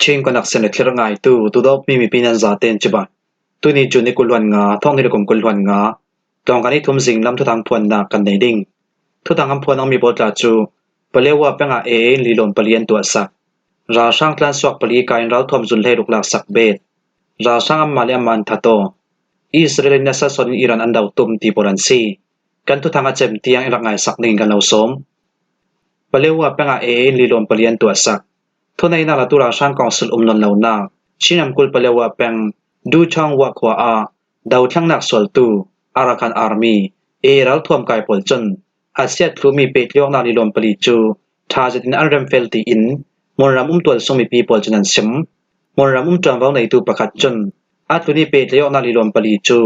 ชิงก็นักเสนอที่ร่างไงตัวดอกมีปีนันซาเตนจิบะตัวนี้จุนี่กุลวันงาท่องนี่กลมกุลวันงาตรงกันนี้ทุ่มสิงลำทุทางพวนนักกันในดิ่งทุทางคำพวนต้องมีบทลาจูเปลี่ยวว่าเป็นอาลีลอนเปลี่ยนตัวสักราช่างคลานสวกเปลี่ยกายเราทอมจุนเล่ลุกหลักสักเบ็ดราช่างอัมมาเลียมันทัตโตอิสราเอลเนสซอนอิรันอันดาวตุมตีโบรันซีกันทุทางอาเจมตียงร่างไงสักหนึ่งกันเอาสมเปลี่ยวว่าเป็นอาลีลอนเปลี่ยนตัวสักทุนในนาลตุราช่างกองสุลนนเหล่านาชินำกุลเปลวะเป็งดูช่องวักว่าดาวทั้งนักสวลตูอารักันอาร์มีรัลทวมกายปลจนอาเซียทรูมีเปกเลียงนาลิลอมปลีจูทาจตินอันเรมเฟลตีอินมรำตัวสมีปีปลจนันซิมมรำจวนวาวในตูประคัดจนอัตุนีเปกเลียงนาลิลอมปลีจู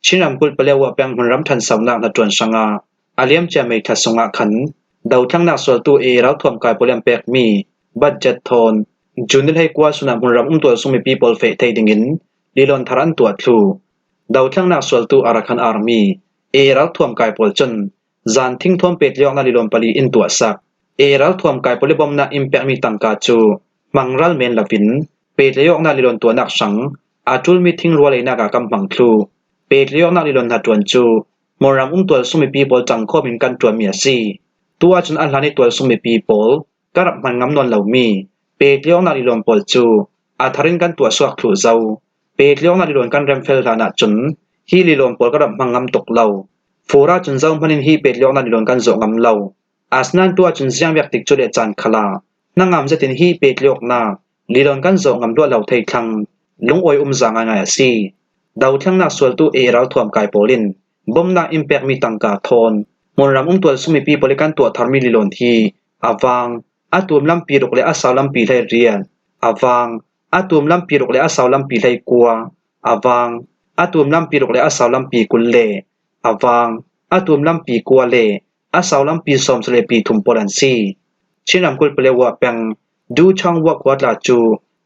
ชินำกุลเปลวะเป็งมรำทันสาวนักนจวนสังอาอาเลียมเจมิทัศงะขันดาวทั้งนักสวลตูรัลทวมกายปลยมเปกมีบัดเจ็ดทอนจุนให้กว่าสุนัขมุนรับตัวสมัยปีปอลเฟตเทดิงินลีลอนทารันตัวทลูดาวทั้งนักสวลตูอารักันอาร์มีรัลทวมกายปอลจนจานทิ้งทวมเป็ดเลี้ยงนาลีลอนปลีอินตัวสักรัลทวมกายปอลิบอมนาอิมเปกมีตังกาจูมังรัลเมนลาวินเป็ดเลี้ยงนาลีลอนตัวนักสังอาจูลมีทิ้งรัวเลยนักกำบังทลูเป็ดเลี้ยงนาลีลอนหัดจวนจูมุนรับตัวสมัยปีปอลจังข้อมินกันตัวเมียซีตัวจนอันหลานตัวสมัยปีปอลกรับมันงำนวลเหล่ามีเปกเลี้ยงนาลิลอนปอลจูอาทารินกันตัวสวกถูเจ้าเปกเลี้ยงนาลิลอนกันเรมเฟลธานาจุนฮีลิลอนปอลกรับมันงำตกเหล่าฟูราจุนเจ้าพันินฮีเปกเลี้ยงนาลิลอนกันโจงำเหล่าอาสนันตัวจุนเสียงเวียกติกจุดเอจันขลานางงามจะตินฮีเปกเลี้ยงนาลิลอนกันโจงำตัวเหล่าไทยทังลุงออยจางงายสีดาวทั้งนักสวลตูเราทวมกายปอลินบ่มนาอิมเปกมีตังกาทอนมนรำตัวสมิปีปอลิกันตัวทาร์มิลิลอนฮีอาวังอาตุมลำปีรกเลอาสาวลำปีไลเรียนอาวังอาตุมลำปีรกเลอาสาวลำปีไลกัวอาวังอาตุมลำปีรกเลอาสาวลำปีกุลเลอาวังอาตุมลำปีกัวเลอาสาวลำปีสอมสเลปีทุมปอลันซีชินำกุลเปลวะเป็งดูช่องวักวัดลาจู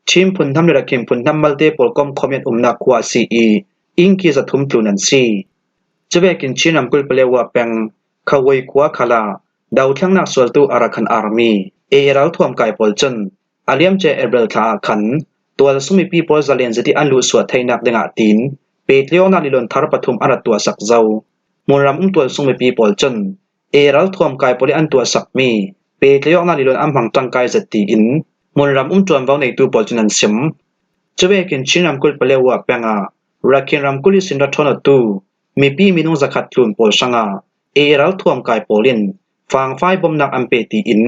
ชิมพุนทำเดรักิมพุนทำมัลเตปอลกอมคอมเมนนักกัวซีอิงกีจะทุมตุนันซีจะเวกินชินำกุลเปลวะเป็งขวายกัวขลาดาวทั้งนักสวลตูอารักันอาร์มีเราทวมกายปอลจนอาเลียมเจเอเบลทาขันตัวสมิปีปอลซาเลนจะที่อันลุสวดไทยนักเดงอาตินเปตเลียวนาลิลอนทารปฐุมอารัตตัวสักเจ้ามูรำตัวสมิปีปอลจนเราทวมกายปอลอันตัวสักมีเปตเลียวนาลิลอนอัมพังตังกายจะตีอินมูรำจวนวาวในตัวปอลจนันซิมจะเวกินชินำกุลเปลวะเปงารักินรำกุลิสินรัตนตูมีปีมีนุงสักขัดลุนปอลสังอาเราทวมกายปอลินฟังไฟบอมนักอัมเปตีอิน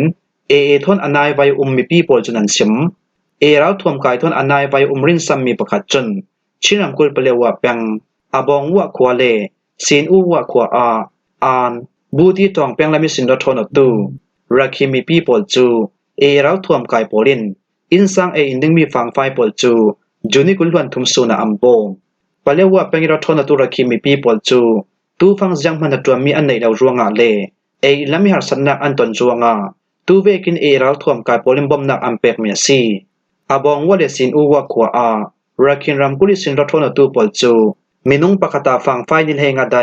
ทนอนายไวมีปีปอลจนันซิมเราทวมกายทนอนายไวรินซัมมีประคัดจนชินำกุลเปลวะเป็งอาบองวะขวาเลสินอูวะขวาอานบูตีตองเป็งละมิสินดอทอนตูรักฮิมีปีปอลจูเราทวมกายปอลินอินซังอินดึงมีฟังไฟปอลจูจูนิกุลวันทุมสุนาอัมโบเปลวะเป็งดอทอนตูรักฮิมีปีปอลจูตูฟังจังมันตัวมีอันไหนเรารวงอาเลละมิหารสันนักอันตนจวงตูเวกินเราทวมกายปอลิมบอมนักอัมเปกเมียซีอาบองว่าเลสินอูวะขวารักินรำกุลิสินรัทนตูปอลจูมินุงปะคตาฟังไฟนิลเฮงาได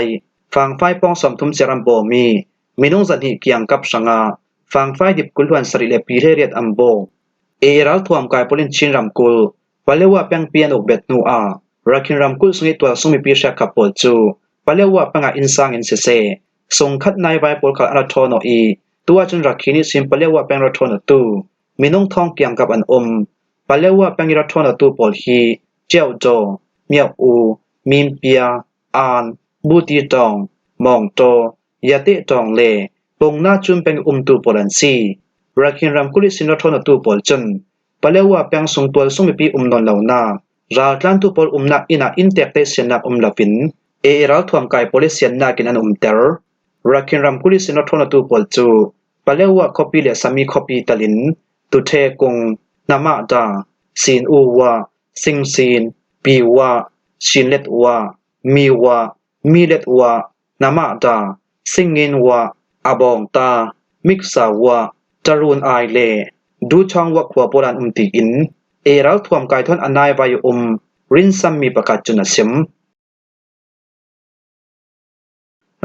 ฟังไฟปองสมทุมเจรัมโบมีมินุงจันหิเกียงกับสังอาฟังไฟดิบกุลวันสริเลปีเรียดอัมโบเราทวมกายปอลินชินรำกุลวะเลวะเปียงเปียนอกเบ็ดนูรักินรำกุลสุงิตัวสุมิปีเชกับปอลจูวะเลวะปังอินซังอินเซเซทรงคัดนายไวปอลกับอารัทโนตัวจนรักขินิสิมเปเลวะเป็นรัทนตูมินุงทองเกียงกับอันเปเลวะเป็นรัทนตูปอลฮีเจ้าโจเมียวอูมิมเปียอานบูตีตองมองโตยาเตตองเลปงนาจุมเป็นตูปอลันซีรักขินรำกุลิสินรัทนตูปอลจนเปเลวะเป็นทรงตัวสมิปีนนเหล่านาราตลันตูปอลนักอินาอินเตกเตเซนักลาวินเราทวมกายโพลิเซียนนากินอันเตอร์รักินรำกุลิสินรัทนตูปอลจูเปลวะคอปีเลสามีคอปีตลินตุเทกงนามาดาสินอูวะสิงสินปีวะชินเลตวะมีวะมีเลตวะนามาดาสิงเงินวะอาบองตามิกษาวะจารุนไอเลดูช่องวะขวบโบราณตีอินเราทวมกายทนอนายไวรินซัมมีประกาศจุนเซม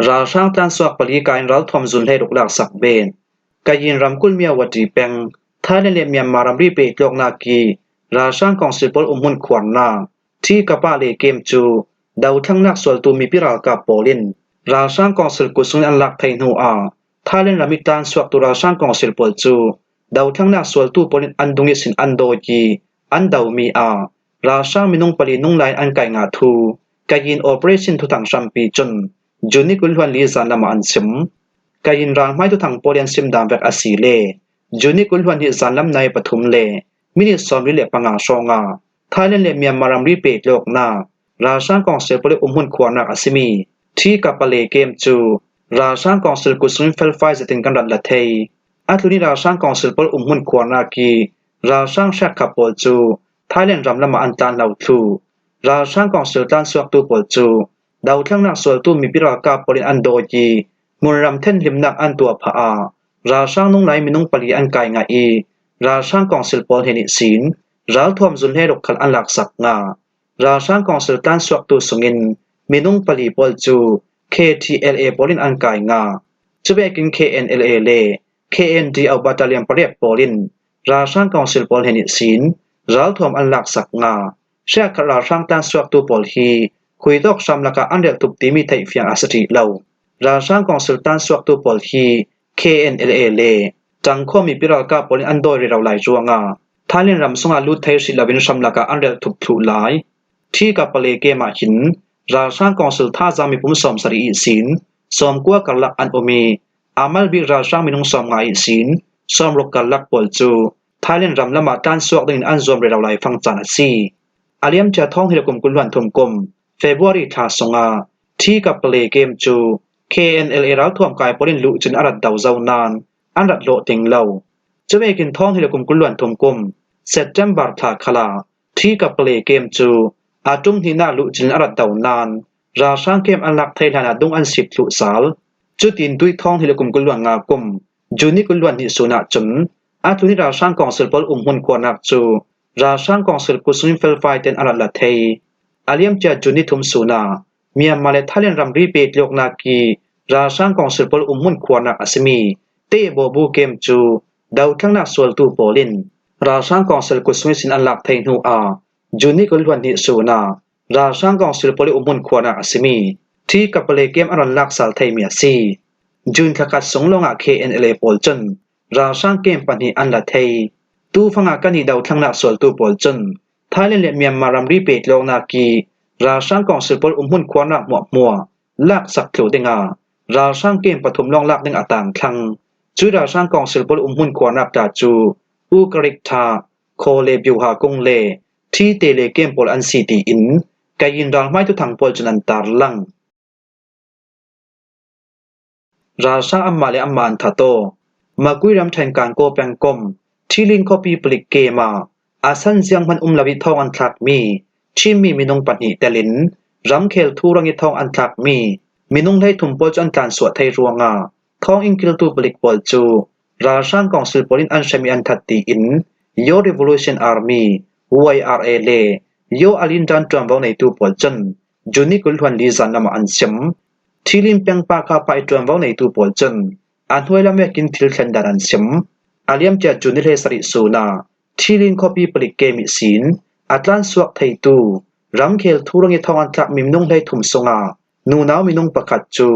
ราช่างตันสวกปลีกายเราทวมจุนเล่ลุกหลักสักเบนกายินรำกุลเมียววัดรีเป็งท่าเนเลเมียมมารำรีเปกโลกนากี ราช่างกองสิปอลหุ่นขวัญนาที่กระปาเลเกมจูดาวทั้งนักสวลตูมีพิรากับโปลินราช่างกองสิกุสุนอันลักไทนูอาท่าเล่นรามิตานสวักตุราช่างกองสิปอลจูดาวทั้งนักสวลตูโปลินอันดุงิสินอันโดจีอันดาวมีอาราช่างมินุงปลีนุงไลอันไก่งาทูกายินโอเปอเรชั่นทุตังชัมปีจนจุนิกุลวันลีซานลามาอันซิมกายินรางไม้ทุตังโปลินซิมดามเวกอาศิเลจุนิกุลวันลีซานลำในปฐุมเลมินิสอมริเลปังอาชองาไทยเลเมียมารัมรีเปตโลกนาราช่างกองเซลปลิหุ่นขวานักอาซิมีที่กับปเลเกมจูราช่างกองเซลกุสุนเฟลไฟจะติงกันรัดละเทยอัตุนีราช่างกองเซลปลิหุ่นขวานักีราช่างแชกขับปอลจูไทยเลนรำละมาอันตันเหล่าทูราช่างกองเซลตันสวักตูปอลจูดาวทั้งนักสวลตูมีพิรากาปลินอันโดจีมุนรำเทนลิมนักอันตัวผาราช่างนุ่งไหลมินุงปลีอันไกงาอีราช่างกองเซลปอลเฮนิสินราทวมจุนเฮรกขันอันหลักสักงาราช่างกองเซลตันสวักตูสงินมินุงปลีปอลจู KTLA ปอลินอันไกงาจะเบกิน KNLA เล KND เอาบัตเตอร์เลียนปรียบปอลินราช่างกองเซลปอลเฮนิสินราทวมอันหลักสักงาเชื่อราช่างตันสวักตูปอลฮีคุยดอกซ้ำละกะอันเดียกตุบตีมีไทยเฟียงอาสติเหล่าราช่างกองเซลตันสวักตูปอลฮี KNLA เลจังข้อมีพิรากาปอลินอันโดยเราไหลจวงาท่าเล่นรำสงอาลุไทยศิลปินซ้ำละกะอันเดียกตุบถูหลายที่กับปเลเกมาหินราช่างกองเซลท่าจามีปุ่มสอมสรีอิสินสอมกัวกัลลักอันโอมีอามัลบิราช่างมีนุงสอมงาอิสินสอมรกกัลลักปอลจูท่าเล่นรำละมาตันสวกดินอันจอมเราไหลฟังจานัซีอาเลียมจะท่องฮิรกุมกุลวันทุมกุมเฟบรุรีท่าสงาที่กับปเลเกมจู KNLA เราท่วมกายปอลินลุจนอารัดดาวเจ้านานอันรัดโลติงเหล่าจะไม่กินท่องฮิรกุมกุลวันทุมกุมเซปเทมเบอร์ท่าขลาที่กับปเลเกมจูอาจุมที่น่าลุจนอารัดดาวนานราช่างเกมอันลักไทยนาดุงอันสิบลุสาลจุดอินดุยท่องฮิรกุมกุลวันงากุมจูนิกุลวันนิสุนาจนอาตุนิราช่างกองเซลปอลหุ่นขวานักจูราช่างกองเซลกุสุนเฟลไฟเตนอารัดละเทยอาเลียมเจจูนิทุมสุนาเมียมาเลทาเลนรัมรีเปตโลกนากีราช่างกองเซลปอลหุ่นขวานักอาสมีเตโบบูเกมจูดาวทั้งนักสวลตูโปลินราช่างกองเซลกุสุนสินอันลักไทยนูอาจูนิกุลวันนิสุนาราช่างกองเซลปอลหุ่นขวานักอาสมีที่กับเลเกมอารันลักสัลไทยเมียซีจูนขกัดสงลงอา KNLA ปอลจนราช่างเกมปันนีอันละเทยตู้ฟังอากันนีดาวทั้งนักสวลตูปอลจนไทยเลนเมียมารัมรีเปตโลกนากีราช่างกองเซลปอลหุ่นขวานักมัวลักสักเถียวเดงาราช่างเกมปฐมลองลักเดงอาต่างคลังจุราช่างกองเซลปอลหุ่นขวานักตาจูอูกริกทาโคเลบิวฮากงเลที่เตเลเกมปอลอันซีตีอินกายินรางไม้ทุกทางปอลจนันตาร์ลังราช่างอัมมาเลอัมมานทาโตมากุยรำแทนการโกแปงกมที่ลิงคอปีปลิกเกมาอาสันเซียงมันลวิทองอันทักมีชิมมีมินงปันหิเตลินรำเคลทูรังิทองอันทักมีมินงได้ถุมปอลจันการสวดไทยรัวงาทองอิงกิลตูปลิกปอลจูราช่างกองศิลปลินอันเชมีอันทัดตีอินโยรีวอลูชันอาร์มี YRA เลโยอลินดันตรวมวในตูปอลจันจูนิกุลทวนลีซันนามาอันเซมที่ลิมเปียงปาคาไปตรวมวในตูปอลจันอันห้วยละเมกินทิลเซนดารันเซมอาเลียมเจจูนิเลสริสูนาที่ลิงคอปีปลิกเกมิสินอัตลันสวกไทตูรำเคลทูรังิทองอันทักมิมนงได้ถุมสงานูนาวมินงประคัดจู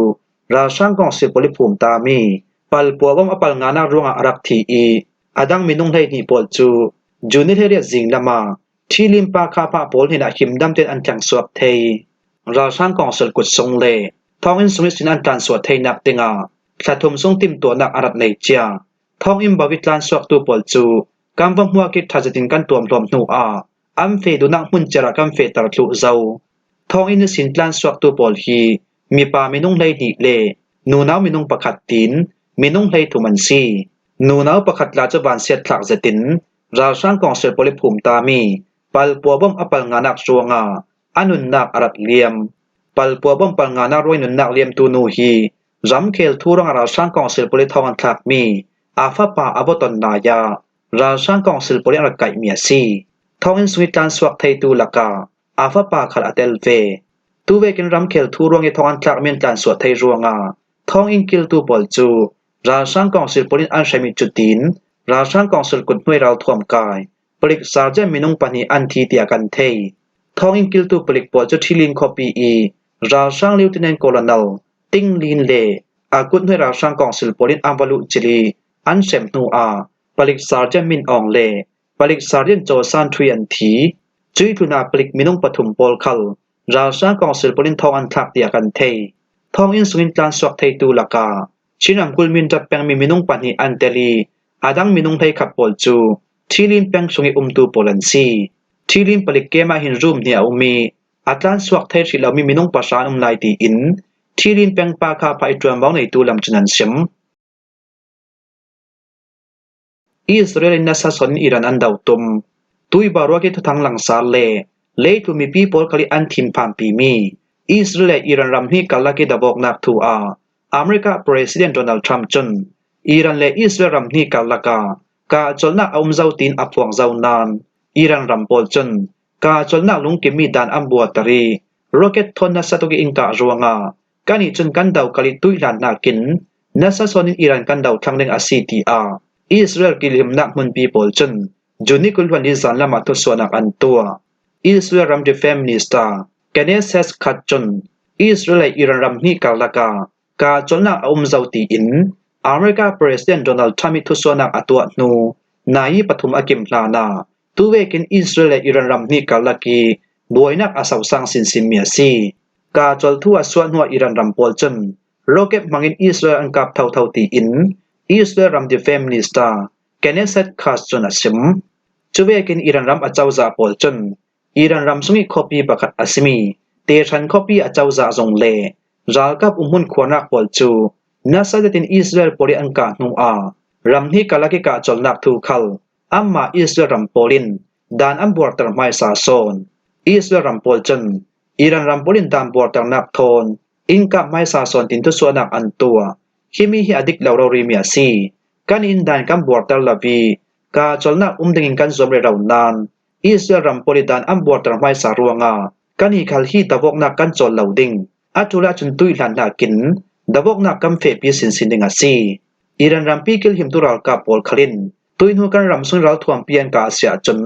ราช่างกองศิลปลิภูมิตามีปัลปัวบอมอปัลงานารุงอารักทีอีอดังมินงได้นีปอลจูจูนิเลเรียจิงละมาที่ลิมปาคาปาปอลเห็นอาคิมดัมเตนอันจังสวกไทยราช่างกองศิลกุดทรงเลทองอินสมิสินอันตันสวดไทยนักเตงาสะทุมทรงติมตัวนักอารักในเจียทองอิมบาวิตลานสวกตูปอลจูกำวังหัวกิดทัศตินกันตัวมลมนูอาอัมเฟดูนักมุนจระกัมเฟตระลุเจ้าทองอินสินลานสวักตูปอลฮีมีปามินุงไลดีเลนูนาวมินุงประคัดตินมินุงไลทุมันซีนูนาวประคัดลาจบานเสียทลักเจตินราช่างกองเสือปลิภูมิตามีปัลปัวบอมอปัลงานักชัวงาอนุนนักอารัดเลียมปัลปัวบอมปัลงานักรวยนุนนักเลียมตูนูฮีรำเคลทูรังราช่างกองเสือปลิทองอันทักมีอาฟาปาอบตนนายาราช่างกองศิลปลิอันไก่เมียซีทองอินสวิตลันสวักไทตูลักาอาฟาปาขัดอเตลเวตูเวกินรำเคลทูรวงเอทองอันทักเมียนตันสวดไทรวงาทองอินกิลตูบอลจูราช่างกองศิลปลิอันเชมิจุดินราช่างกองศิลกุดหน่วยเราท่วมกายป palik sarja minung pani anthi tia kan thei thongin kiltu palik pol chu thilin copy e ra sang lieutenant colonel tinglin le akut hoi ra sang council polin avalu chili an sem nu a palik sarja min ong le palik sarjan cho san thuian thi chui thuna palik minung pathum pol khal ra sang council polin thong an thak tia kan thei thong in sungin tlan swak thei tu laka chinam kulmin ta peng mi minung pani anteli adang minung thei khap pol chu thilin peng sungi umtu polansi thilin palik kema hin room ni umi atlan swak thei thila mi minung pasan lai ti in thilin peng pa kha pai tuam baw nei tu lam chunan sem Israel na sa son Iran an daw tum tui baro ke thang lang sar le tu mi people kali an thim pham pi mi Israel Iran ram hi kala ke dabok nak thu a America President Donald Trump chun Iran le Israel ram hi kala ka cholna aum zau tin apwang zau nan Iran ram pol chun ka cholna lung ke mi dan am bua tari rocket thon na sa to ki ingka ruanga kani chun kan daw kali tui lan na kin na sa son Iran kan daw thang deng asiti a Israel kilim nak mun people chun juni kulwan ni zan lama to sonak an tua Israel ram defense minister Kenneth has khat chun Israel Iran ram ni kalaka ka cholna aum zau ti in America President Donald Trump to sonak atwa nu nai pathum akim hlana tuwekin Israel Iran ram ni kalaki boinak asaw sang sinsim mi si ka chol thu aswan huwa Iran ram pol chun rocket mangin Israel an kap thau thau ti in Israel ram defense minister Kenneth has chun asim chuwekin Iran ram achawza pol chun Iran ram sungi copy pakhat asimi te than copy achawza zong le jalkap umun khwanak pol chu nasadatin Israel poli anka nu a ramni kalaki ka cholnak thu khal amma Israel ram polin dan am border mai sa son Israel ram pol chen Iran ram polin dan border nak thon inka mai sa son tin tu suanak an tua himi hi adik lawraw ri mi asi kan in dan kam border lavi ka cholnak umdingin kan zomre raw nan Israel ram poli dan am border mai sa ruanga kani khal hi tawok nak kan chol loading atula chun tui hlan na kin dabok na kam fe pi sin sin dinga si Iran ram pi kil him tural ka pol khalin tuin hu kan ram sun ral thuam pian ka sia chun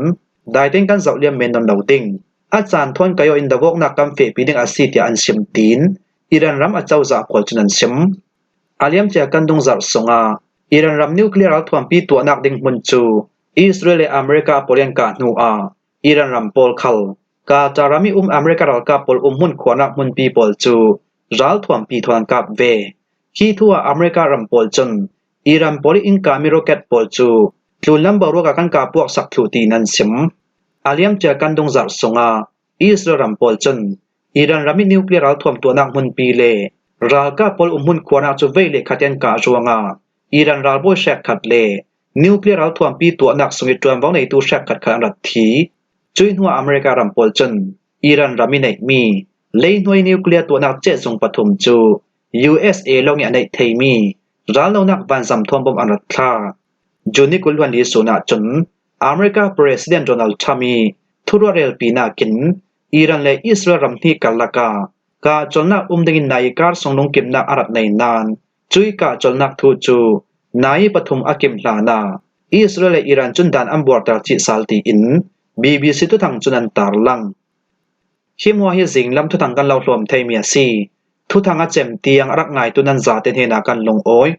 dai ten kan zau liam men non loading a chan thon kayo in dabok na kam fe pi ding asi ti an sim tin Iran ram a chau za khol chunan sim aliam cha kan dung zar songa Iran ram nuclear ral thuam pi to nak ding mun chu Israel America polian ka nu a Iran ram pol khal ka tarami America ral ka pol mun khwana mun pi pol chu ral thuam pi thon kap ve hi thua America ram pol chun Iran poli in ka mi rocket pol chu tlulam baro ka kan ka puak sak thu ti nan sim aliam cha kan dung zar songa Israel ram pol chun Iran rami nuclear ral thuam to nak mun pi le ral ka pol mun khwana chu ve le khatyan ka ruanga Iran ral bo shak khat le nuclear ral thuam pi to nak sungi tuam wang nei tu shak khat khan rat thi chuin hua America ram pol chun Iran rami nei mi lei noi nuclear to nak che sung pathum chu USA long ya nei thei mi ral lo nak van sam thom bom anat thla juni kulwan li sona chun America President Donald Trump thurarel pina kin Iran le Israel ram thi kalaka ka cholna umdingin nai kar songnong kimna arat nei nan chui ka cholnak thu chu nai pathum akim hlana Israel le Iran chun dan am border chi salti in BBC tu thang chunan tarlang himwa hi jinglam thu thang kan lo hlom thei mi si thu thanga chem tiang rak ngai tunan za te hena kan long oi